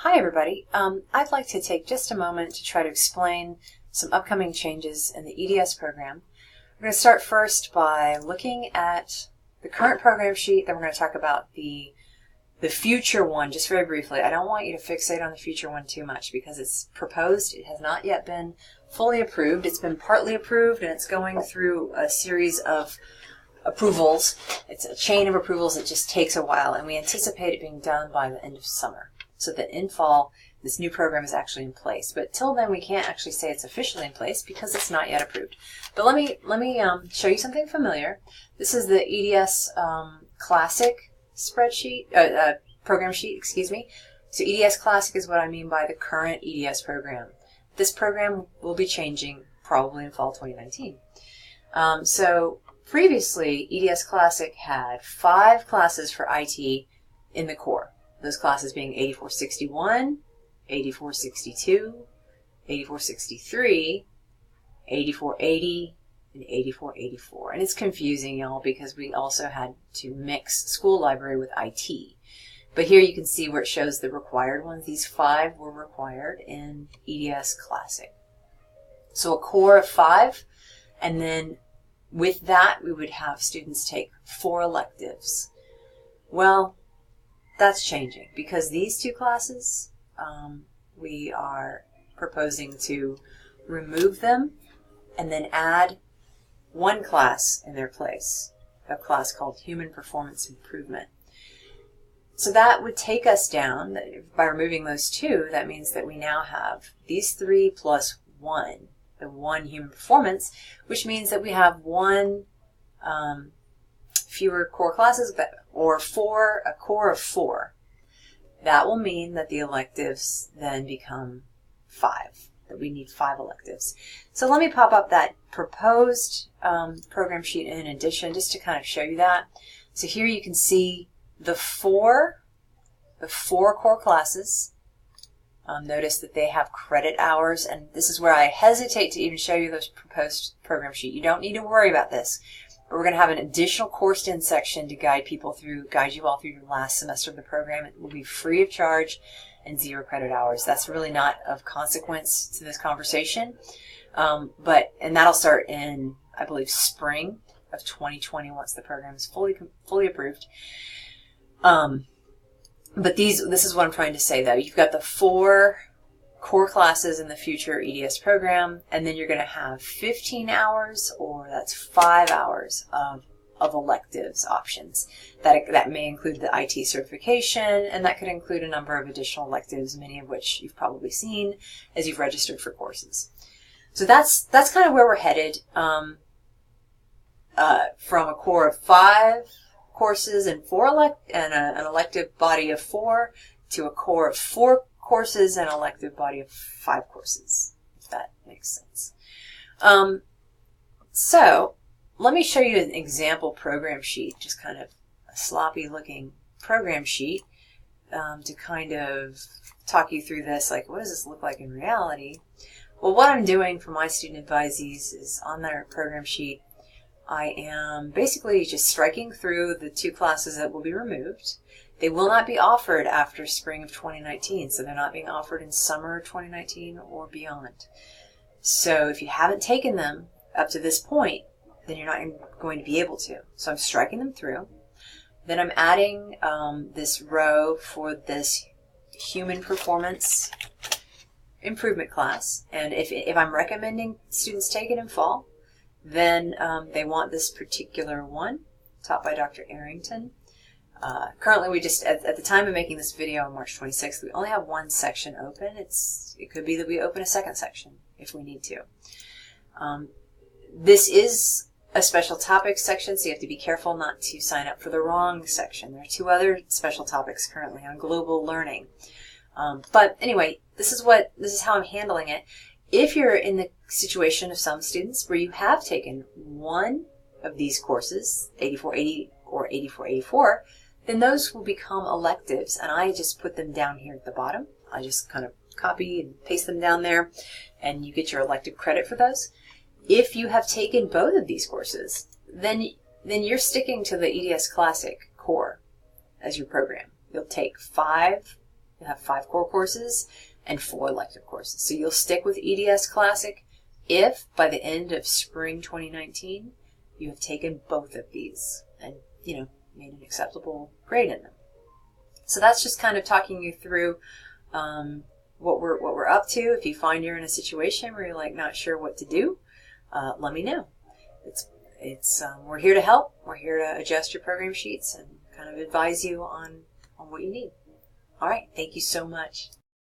Hi everybody. I'd like to take just a moment to try to explain some upcoming changes in the EdS program. We're going to start first by looking at the current program sheet, then we're going to talk about the future one just very briefly. I don't want you to fixate on the future one too much because it's proposed. It has not yet been fully approved. It's been partly approved and it's going through a series of approvals. It's a chain of approvals that just takes a while, and we anticipate it being done by the end of summer, so that in fall this new program is actually in place. But till then we can't actually say it's officially in place because it's not yet approved. But let me show you something familiar. This is the EdS Classic spreadsheet, program sheet, excuse me. So EdS Classic is what I mean by the current EdS program. This program will be changing probably in fall 2019. So previously, EdS Classic had 5 classes for IT in the core. Those classes being 8461, 8462, 8463, 8480, and 8484. And it's confusing, y'all, because we also had to mix school library with IT. But here you can see where it shows the required ones. These 5 were required in EdS Classic. So a core of 5, and then with that we would have students take 4 electives. Well, that's changing because these 2 classes, we are proposing to remove them and then add 1 class in their place, a class called Human Performance Improvement. So that would take us down, by removing those 2, that means that we now have these 3 plus 1, the 1 human performance, which means that we have 1 fewer core classes, or a core of 4. That will mean that the electives then become 5, that we need 5 electives. So let me pop up that proposed program sheet in addition, just to kind of show you that. So here you can see the 4 core classes. Notice that they have credit hours, and this is where I hesitate to even show you those proposed program sheet. You don't need to worry about this. But we're going to have an additional coursed in section to guide you all through your last semester of the program. It will be free of charge and 0 credit hours. That's really not of consequence to this conversation. And that'll start in, I believe, spring of 2020 once the program is fully approved. But this is what I'm trying to say, though. You've got the 4 core classes in the future EdS program, and then you're going to have 15 hours, or that's 5 hours of electives options. That may include the IT certification, and that could include a number of additional electives, many of which you've probably seen as you've registered for courses. So that's kind of where we're headed, from a core of 5 courses and an elective body of 4 to a core of 4 courses and an elective body of 5 courses, if that makes sense. So let me show you an example program sheet, just kind of a sloppy looking program sheet, to kind of talk you through this, like what does this look like in reality? Well, what I'm doing for my student advisees is on their program sheet, I am basically just striking through the 2 classes that will be removed. They will not be offered after spring of 2019, so they're not being offered in summer 2019 or beyond. So if you haven't taken them up to this point, then you're not going to be able to. So I'm striking them through. Then I'm adding this row for this Human Performance Improvement class. And if I'm recommending students take it in fall, then they want this particular one, taught by Dr. Arrington. Currently, we just, at the time of making this video on March 26th, we only have 1 section open. It could be that we open a 2nd section if we need to. This is a special topics section, so you have to be careful not to sign up for the wrong section. There are 2 other special topics currently on global learning. But anyway, this is how I'm handling it. If you're in the situation of some students where you have taken 1 of these courses, 8480 or 8484, then those will become electives, and I just put them down here at the bottom. I just kind of copy and paste them down there, and you get your elective credit for those. If you have taken both of these courses, then you're sticking to the EdS Classic core as your program. You'll take 5 You'll have 5 core courses and 4 elective courses. So you'll stick with EdS Classic if by the end of spring 2019 you have taken both of these and, made an acceptable grade in them. So that's just kind of talking you through what we're up to. If you find you're in a situation where you're like not sure what to do, let me know. We're here to help. We're here to adjust your program sheets and kind of advise you on what you need. All right. Thank you so much.